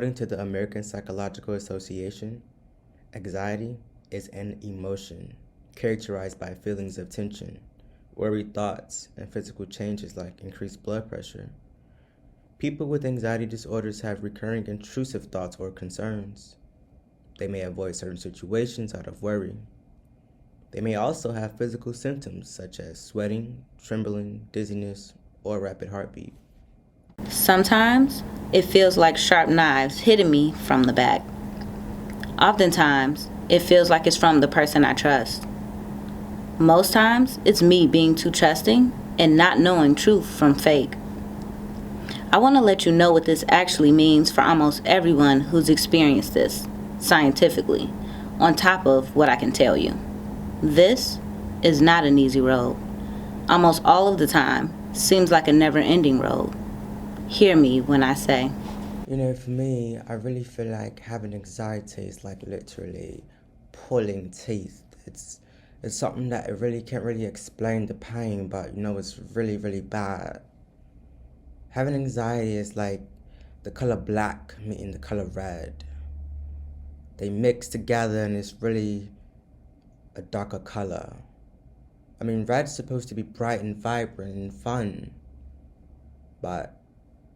According to the American Psychological Association, anxiety is an emotion characterized by feelings of tension, worried thoughts, and physical changes like increased blood pressure. People with anxiety disorders have recurring intrusive thoughts or concerns. They may avoid certain situations out of worry. They may also have physical symptoms such as sweating, trembling, dizziness, or rapid heartbeat. Sometimes it feels like sharp knives hitting me from the back. Oftentimes, it feels like it's from the person I trust. Most times, it's me being too trusting and not knowing truth from fake. I want to let you know what this actually means for almost everyone who's experienced this, scientifically, on top of what I can tell you. This is not an easy road. Almost all of the time, seems like a never-ending road. Hear me when I say, For me, I really feel like having anxiety is like literally pulling teeth. It's something that it really can't really explain the pain, but it's really, really bad. Having anxiety is like the color black meeting the color red. They mix together and it's really a darker color. Red's supposed to be bright and vibrant and fun, but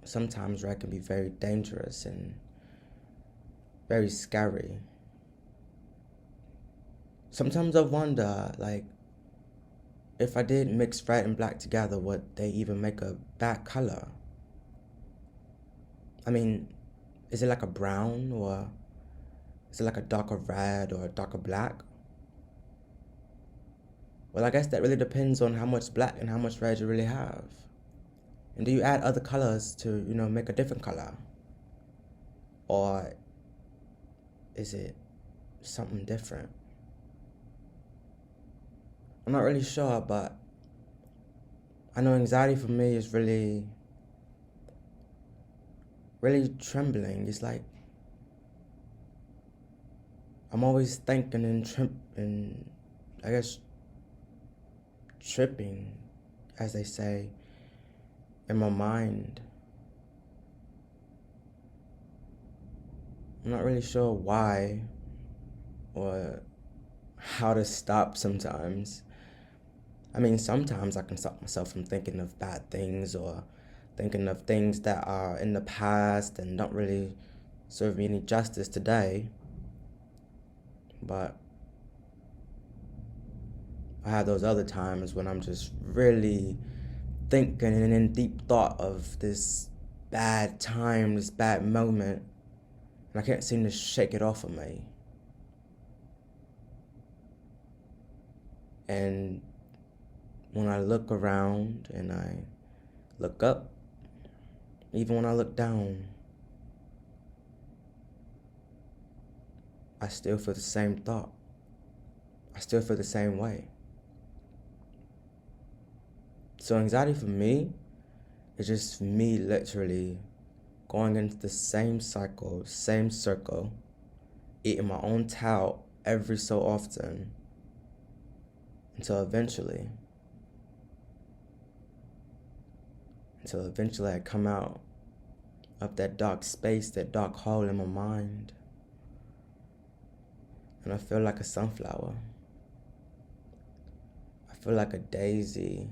sometimes red can be very dangerous and very scary. Sometimes I wonder, if I did mix red and black together, would they even make a bad color? Is it like a brown, or is it like a darker red or a darker black? Well, I guess that really depends on how much black and how much red you really have. And do you add other colors to, make a different color? Or is it something different? I'm not really sure, but I know anxiety for me is really, really trembling. It's like I'm always thinking and I guess tripping, as they say, in my mind. I'm not really sure why or how to stop sometimes. Sometimes I can stop myself from thinking of bad things or thinking of things that are in the past and don't really serve me any justice today. But I have those other times when I'm just really thinking and in deep thought of this bad time, this bad moment, and I can't seem to shake it off of me. And when I look around and I look up, even when I look down, I still feel the same thought. I still feel the same way. So anxiety for me is just me literally going into the same cycle, same circle, eating my own towel every so often, until eventually I come out of that dark space, that dark hole in my mind, and I feel like a sunflower. I feel like a daisy,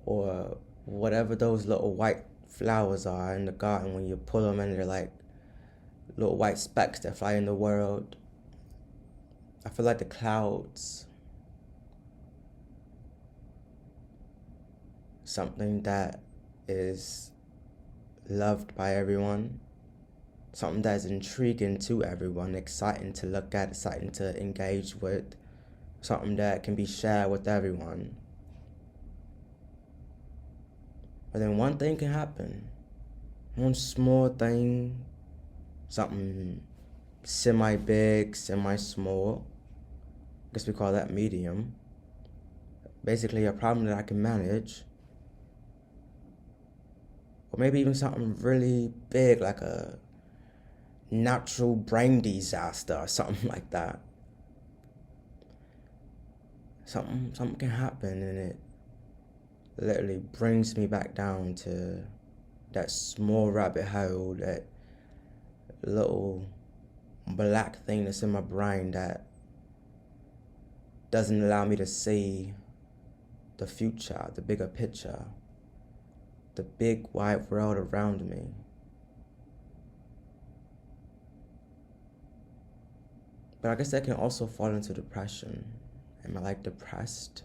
or whatever those little white flowers are in the garden when you pull them and they're like little white specks that fly in the world. I feel like the clouds. Something that is loved by everyone. Something that is intriguing to everyone, exciting to look at, exciting to engage with. Something that can be shared with everyone. But then one thing can happen. One small thing, something semi-big, semi-small. I guess we call that medium. Basically a problem that I can manage. Or maybe even something really big, like a natural brain disaster or something like that. Something can happen and it literally brings me back down to that small rabbit hole that little black thing that's in my brain that doesn't allow me to see the future, the bigger picture, the big wide world around me. But I guess I can also fall into depression. Am I like depressed?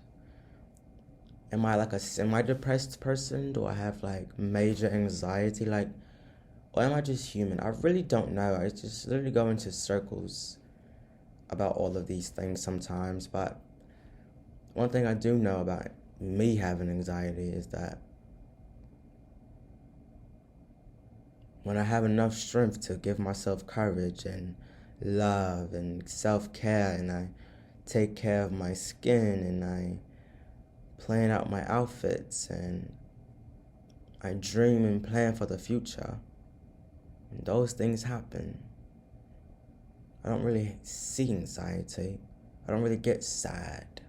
Am I like a semi-depressed person? Do I have like major anxiety? Like, or am I just human? I really don't know. I just literally go into circles about all of these things sometimes. But one thing I do know about me having anxiety is that when I have enough strength to give myself courage and love and self-care, and I take care of my skin, and I plan out my outfits, and I dream and plan for the future, and those things happen, I don't really see anxiety. I don't really get sad.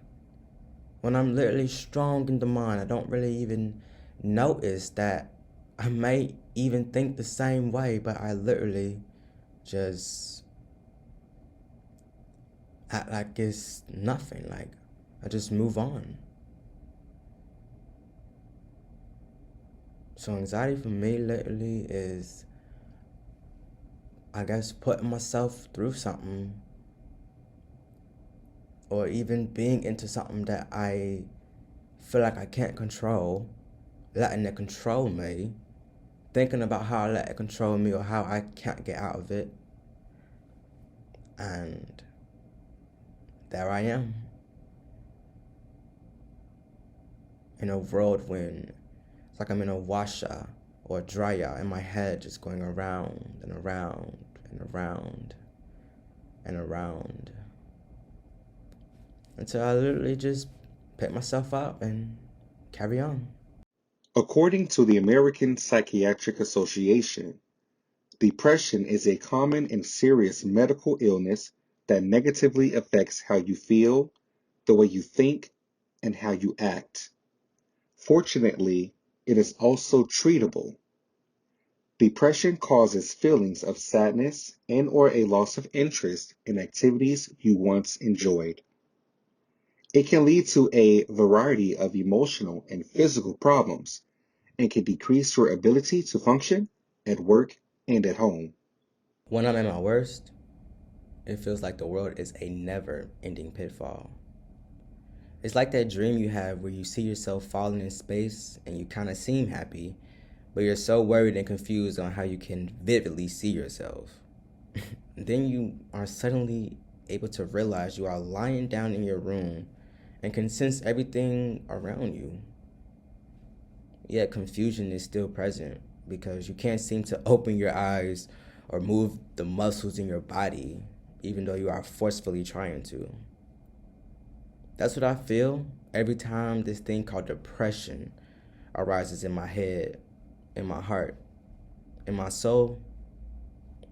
When I'm literally strong in the mind, I don't really even notice that I may even think the same way, but I literally just act like it's nothing. Like, I just move on. So anxiety for me literally is, I guess, putting myself through something, or even being into something that I feel like I can't control, letting it control me, thinking about how I let it control me or how I can't get out of it. And there I am, in a whirlwind. It's like I'm in a washer or a dryer, and my head just going around and around and around and around, until I literally just pick myself up and carry on. According to the American Psychiatric Association, depression is a common and serious medical illness that negatively affects how you feel, the way you think, and how you act. Fortunately, it is also treatable. Depression causes feelings of sadness and/or a loss of interest in activities you once enjoyed. It can lead to a variety of emotional and physical problems and can decrease your ability to function at work and at home. When I'm at my worst, it feels like the world is a never-ending pitfall. It's like that dream you have where you see yourself falling in space and you kind of seem happy, but you're so worried and confused on how you can vividly see yourself. Then you are suddenly able to realize you are lying down in your room and can sense everything around you. Yet confusion is still present because you can't seem to open your eyes or move the muscles in your body, even though you are forcefully trying to. That's what I feel every time this thing called depression arises in my head, in my heart, in my soul,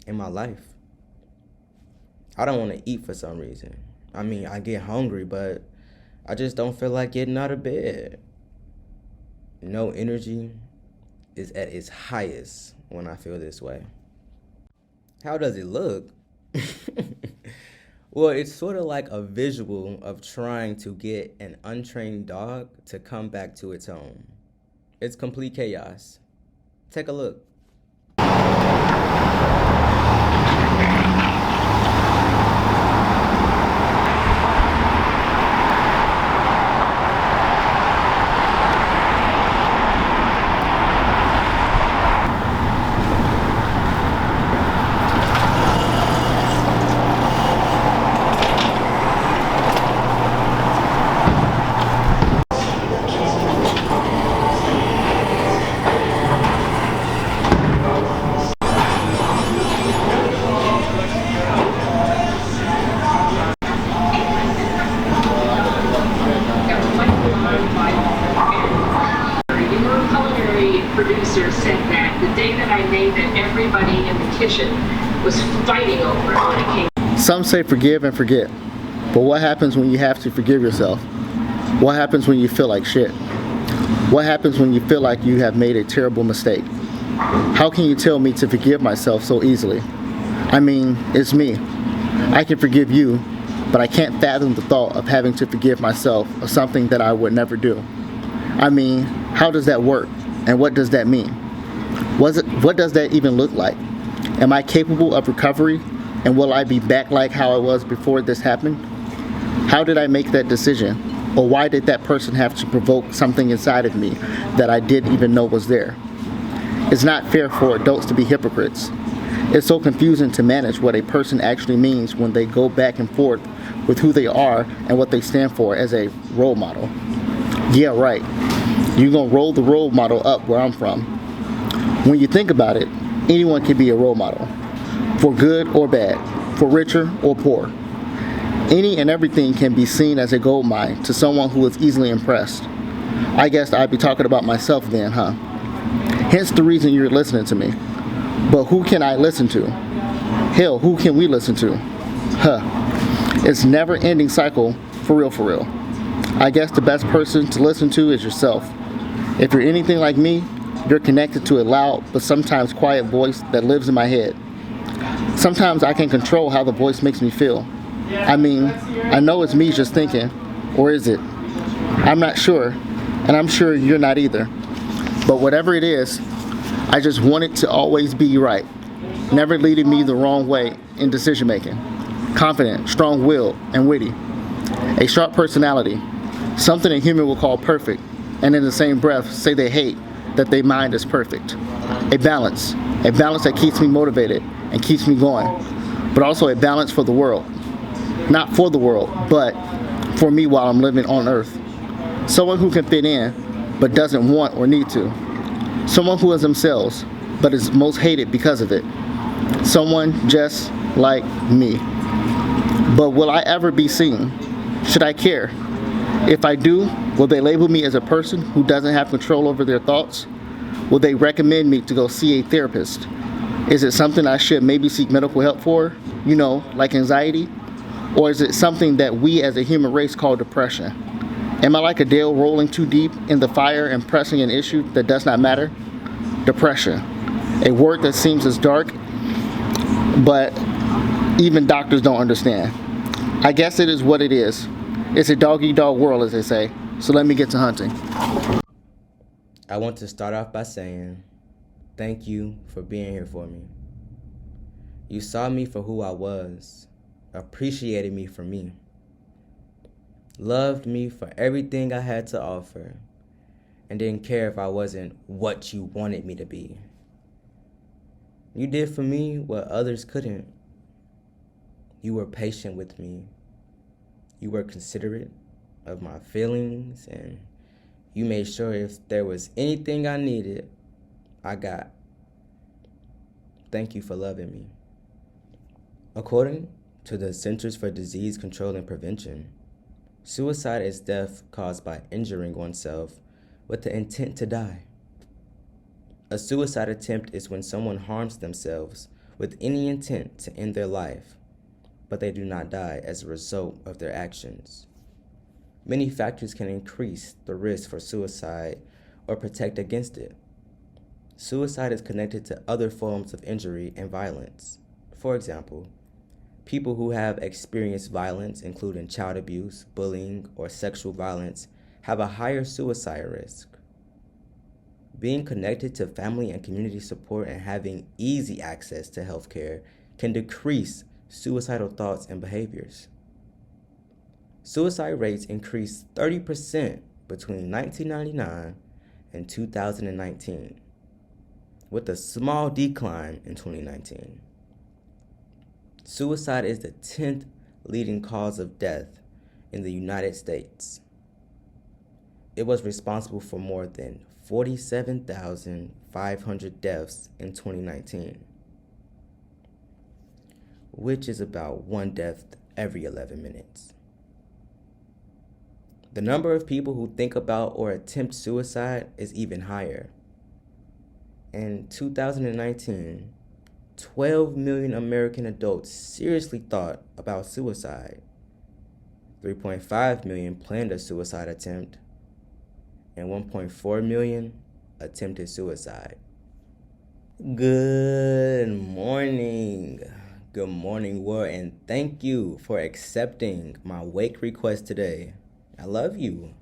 in my life. I don't want to eat for some reason. I mean, I get hungry, but I just don't feel like getting out of bed. No energy is at its highest when I feel this way. How does it look? Well, it's sort of like a visual of trying to get an untrained dog to come back to its home. It's complete chaos. Take a look. Producer said that the day that I named it, everybody in the kitchen was fighting over it when it came. Some say forgive and forget, but what happens when you have to forgive yourself? What happens when you feel like shit? What happens when you feel like you have made a terrible mistake? How can you tell me to forgive myself so easily? I mean, it's me. I can forgive you, but I can't fathom the thought of having to forgive myself of something that I would never do. I mean, how does that work? And what does that mean? What does that even look like? Am I capable of recovery? And will I be back like how I was before this happened? How did I make that decision? Or why did that person have to provoke something inside of me that I didn't even know was there? It's not fair for adults to be hypocrites. It's so confusing to manage what a person actually means when they go back and forth with who they are and what they stand for as a role model. Yeah, right. You're gonna roll the role model up where I'm from. When you think about it, anyone can be a role model. For good or bad, for richer or poor. Any and everything can be seen as a gold mine to someone who is easily impressed. I guess I'd be talking about myself then, huh? Hence the reason you're listening to me. But who can I listen to? Hell, who can we listen to? It's never-ending cycle, for real. I guess the best person to listen to is yourself. If you're anything like me, you're connected to a loud but sometimes quiet voice that lives in my head. Sometimes I can control how the voice makes me feel. I mean, I know it's me just thinking, or is it? I'm not sure, and I'm sure you're not either. But whatever it is, I just want it to always be right, never leading me the wrong way in decision making. Confident, strong-willed, and witty. A sharp personality, something a human will call perfect, and in the same breath say they hate that their mind is perfect. A balance that keeps me motivated and keeps me going, but also a balance for the world. Not for the world, but for me while I'm living on earth. Someone who can fit in, but doesn't want or need to. Someone who is themselves, but is most hated because of it. Someone just like me. But will I ever be seen? Should I care? If I do, will they label me as a person who doesn't have control over their thoughts? Will they recommend me to go see a therapist? Is it something I should maybe seek medical help for? You know, like anxiety? Or is it something that we as a human race call depression? Am I like Adele rolling too deep in the fire and pressing an issue that does not matter? Depression. A word that seems as dark, but even doctors don't understand. I guess it is what it is. It's a dog-eat-dog world, as they say. So let me get to hunting. I want to start off by saying thank you for being here for me. You saw me for who I was, appreciated me for me, loved me for everything I had to offer, and didn't care if I wasn't what you wanted me to be. You did for me what others couldn't. You were patient with me. You were considerate of my feelings, and you made sure if there was anything I needed, I got. Thank you for loving me. According to the Centers for Disease Control and Prevention, suicide is death caused by injuring oneself with the intent to die. A suicide attempt is when someone harms themselves with any intent to end their life, but they do not die as a result of their actions. Many factors can increase the risk for suicide or protect against it. Suicide is connected to other forms of injury and violence. For example, people who have experienced violence, including child abuse, bullying, or sexual violence, have a higher suicide risk. Being connected to family and community support and having easy access to healthcare can decrease suicidal thoughts and behaviors. Suicide rates increased 30% between 1999 and 2019, with a small decline in 2019. Suicide is the 10th leading cause of death in the United States. It was responsible for more than 47,500 deaths in 2019, which is about one death every 11 minutes. The number of people who think about or attempt suicide is even higher. In 2019, 12 million American adults seriously thought about suicide. 3.5 million planned a suicide attempt, and 1.4 million attempted suicide. Good morning. Good morning, world, and thank you for accepting my wake request today. I love you.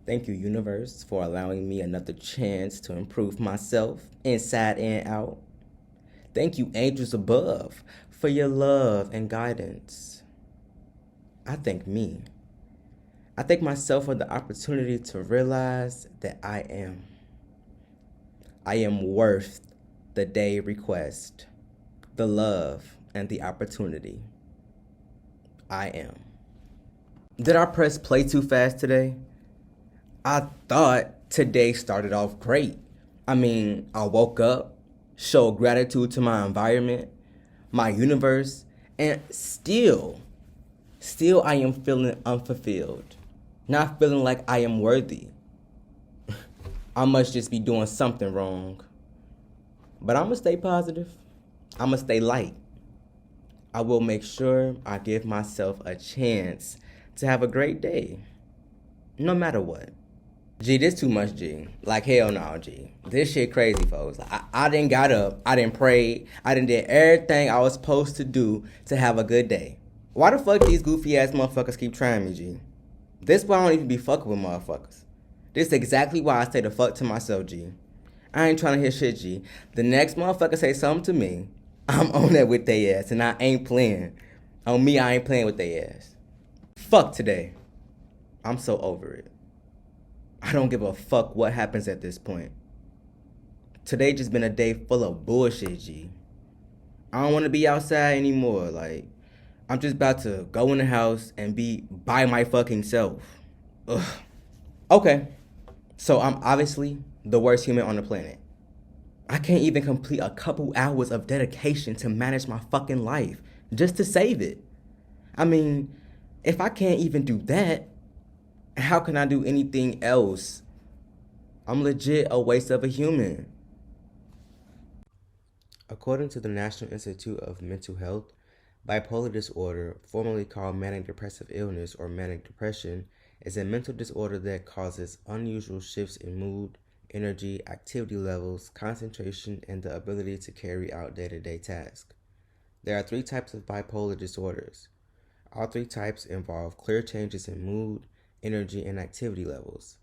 Thank you, universe, for allowing me another chance to improve myself inside and out. Thank you, angels above, for your love and guidance. I thank me. I thank myself for the opportunity to realize that I am worth the day request, the love, and the opportunity. I am. Did I press play too fast today? I thought today started off great. I mean, I woke up, showed gratitude to my environment, my universe, and still I am feeling unfulfilled. Not feeling like I am worthy. I must just be doing something wrong. But I'm gonna stay positive. I'm gonna stay light. I will make sure I give myself a chance to have a great day. No matter what. G, this too much, G. Like, hell no, G. This shit crazy, folks. I done got up. I done prayed. I done did everything I was supposed to do to have a good day. Why the fuck these goofy ass motherfuckers keep trying me, G? This why I don't even be fucking with motherfuckers. This is exactly why I say the fuck to myself, G. I ain't trying to hear shit, G. The next motherfucker say something to me, I'm on that with they ass, and I ain't playing. On me, I ain't playing with they ass. Fuck today. I'm so over it. I don't give a fuck what happens at this point. Today just been a day full of bullshit, G. I don't want to be outside anymore. Like, I'm just about to go in the house and be by my fucking self. Ugh. Okay, so I'm obviously the worst human on the planet. I can't even complete a couple hours of dedication to manage my fucking life just to save it. I mean, if I can't even do that, how can I do anything else? I'm legit a waste of a human. According to the National Institute of Mental Health, bipolar disorder, formerly called manic depressive illness or manic depression, is a mental disorder that causes unusual shifts in mood, energy, activity levels, concentration, and the ability to carry out day-to-day tasks. There are 3 types of bipolar disorders. All 3 types involve clear changes in mood, energy, and activity levels.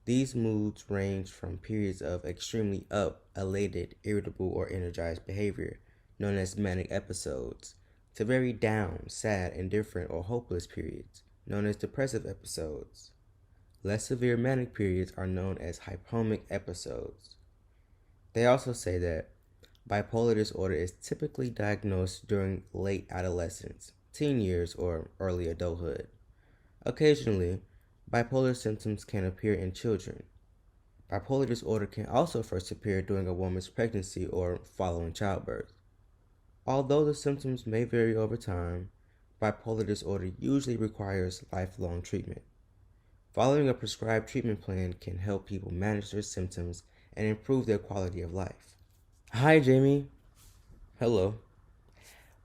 These moods range from periods of extremely up, elated, irritable, or energized behavior, known as manic episodes, to very down, sad, indifferent, or hopeless periods, known as depressive episodes. Less severe manic periods are known as hypomanic episodes. They also say that bipolar disorder is typically diagnosed during late adolescence, teen years, or early adulthood. Occasionally, bipolar symptoms can appear in children. Bipolar disorder can also first appear during a woman's pregnancy or following childbirth. Although the symptoms may vary over time, bipolar disorder usually requires lifelong treatment. Following a prescribed treatment plan can help people manage their symptoms and improve their quality of life. Hi, Jamie. Hello.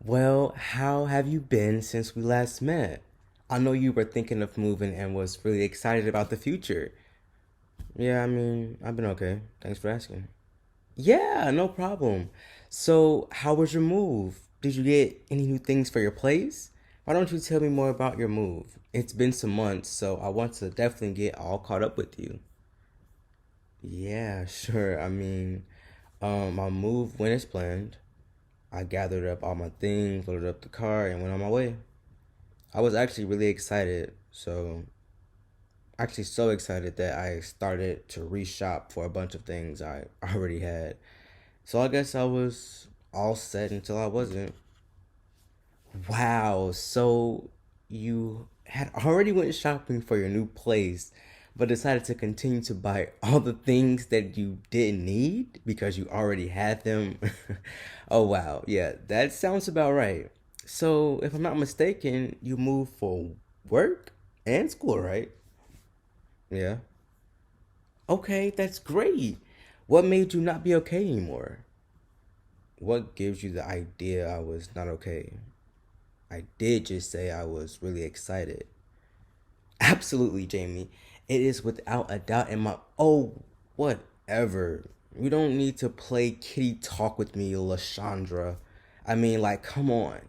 Well, how have you been since we last met? I know you were thinking of moving and was really excited about the future. Yeah, I mean, I've been okay. Thanks for asking. Yeah, no problem. So, how was your move? Did you get any new things for your place? Why don't you tell me more about your move? It's been some months, so I want to definitely get all caught up with you. Yeah, sure. I mean, my move went as planned. I gathered up all my things, loaded up the car, and went on my way. I was actually really excited, so excited that I started to reshop for a bunch of things I already had. So I guess I was all set until I wasn't. Wow, so you had already went shopping for your new place, but decided to continue to buy all the things that you didn't need because you already had them? Oh wow, yeah, that sounds about right. So if I'm not mistaken, you moved for work and school, right? Yeah. Okay, that's great. What made you not be okay anymore? What gives you the idea I was not okay? I did just say I was really excited. Absolutely, Jamie. It is without a doubt in my... Oh, whatever. You don't need to play kitty talk with me, Lashandra. I mean, like, come on.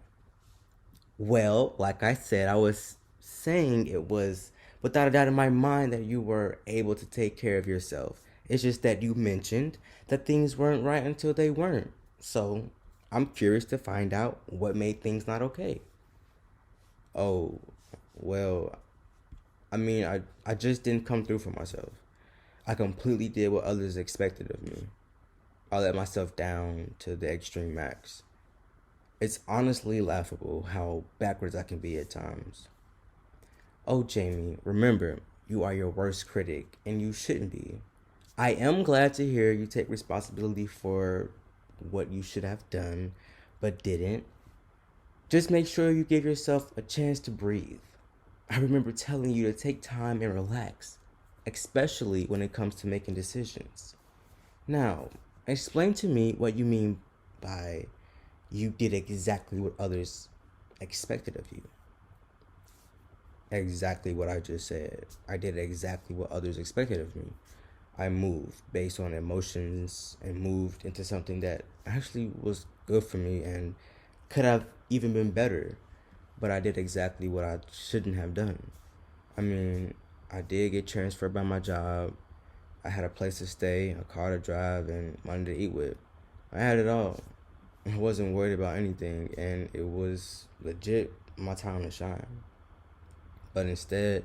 Well, like I said, I was saying it was without a doubt in my mind that you were able to take care of yourself. It's just that you mentioned that things weren't right until they weren't. So I'm curious to find out what made things not okay. Oh, well, I mean, I just didn't come through for myself. I completely did what others expected of me. I let myself down to the extreme max. It's honestly laughable how backwards I can be at times. Oh, Jamie, remember, you are your worst critic, and you shouldn't be. I am glad to hear you take responsibility for what you should have done, but didn't. Just make sure you give yourself a chance to breathe. I remember telling you to take time and relax, especially when it comes to making decisions. Now, explain to me what you mean by you did exactly what others expected of you. Exactly what I just said. I did exactly what others expected of me. I moved based on emotions and moved into something that actually was good for me and could have even been better. But I did exactly what I shouldn't have done. I mean, I did get transferred by my job. I had a place to stay, a car to drive, and money to eat with. I had it all. I wasn't worried about anything, and it was legit my time to shine. But instead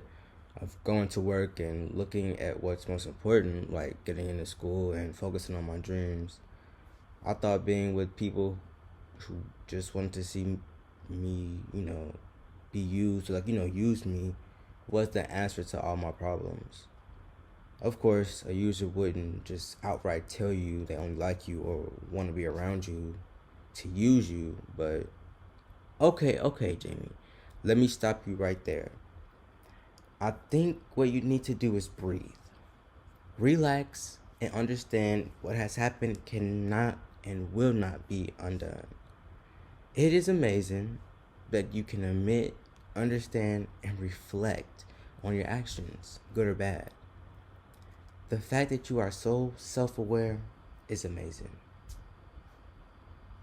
of going to work and looking at what's most important, like getting into school and focusing on my dreams, I thought being with people who just wanted to see me, be used, use me, was the answer to all my problems. Of course, a user wouldn't just outright tell you they only like you or want to be around you to use you, but okay, Jamie, let me stop you right there. I think what you need to do is breathe, relax, and understand what has happened cannot and will not be undone. It is amazing that you can admit, understand, and reflect on your actions, good or bad. The fact that you are so self-aware is amazing.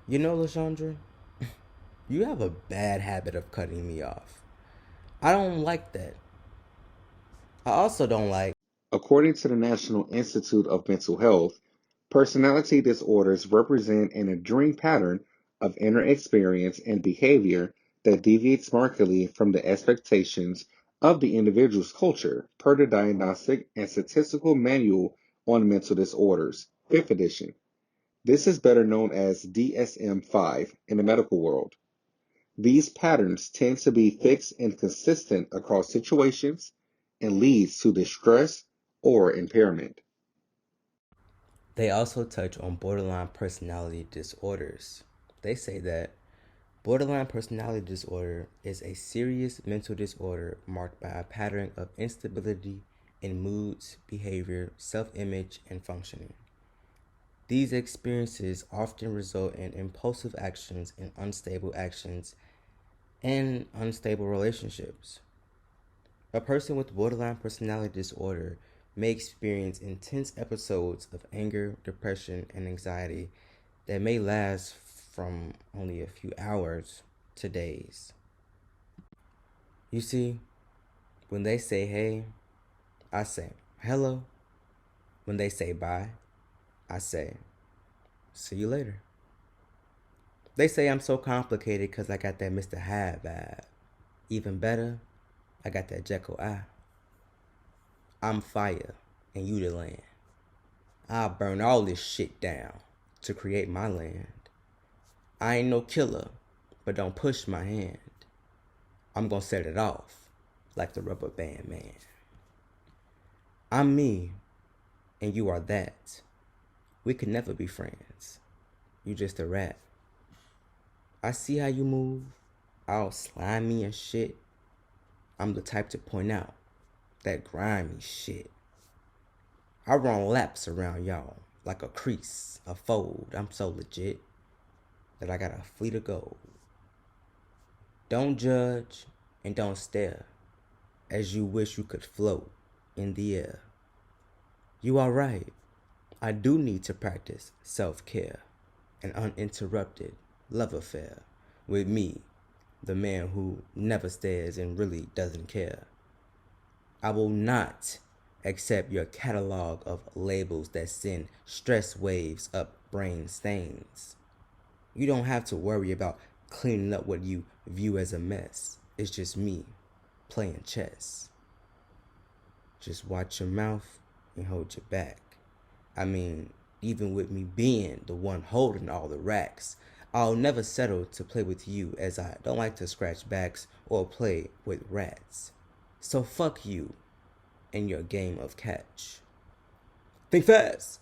You know, LaShandra, you have a bad habit of cutting me off. I don't like that. I also don't like. According to the National Institute of Mental Health, personality disorders represent an enduring pattern of inner experience and behavior that deviates markedly from the expectations of the individual's culture, per the Diagnostic and Statistical Manual on Mental Disorders, 5th edition. This is better known as DSM-5 in the medical world. These patterns tend to be fixed and consistent across situations and leads to distress or impairment. They also touch on borderline personality disorders. They say that borderline personality disorder is a serious mental disorder marked by a pattern of instability in moods, behavior, self-image, and functioning. These experiences often result in impulsive actions and unstable relationships. A person with borderline personality disorder may experience intense episodes of anger, depression, and anxiety that may last from only a few hours to days. You see, when they say hey, I say hello. When they say bye, I say see you later. They say I'm so complicated because I got that Mr. Hyde vibe. Even better, I got that Jekyll eye. I'm fire and you the land. I'll burn all this shit down to create my land. I ain't no killer, but don't push my hand. I'm gonna set it off like the rubber band man. I'm me and you are that. We could never be friends. You just a rat. I see how you move, all slimy and shit. I'm the type to point out that grimy shit. I run laps around y'all like a crease, a fold. I'm so legit that I got a fleet of gold. Don't judge and don't stare as you wish you could float in the air. You are right. I do need to practice self-care and uninterrupted love affair with me, the man who never stares and really doesn't care. I will not accept your catalog of labels that send stress waves up brain stains. You don't have to worry about cleaning up what you view as a mess. It's just me playing chess. Just watch your mouth and hold your back. I mean, even with me being the one holding all the racks, I'll never settle to play with you, as I don't like to scratch backs or play with rats. So fuck you and your game of catch. Think fast!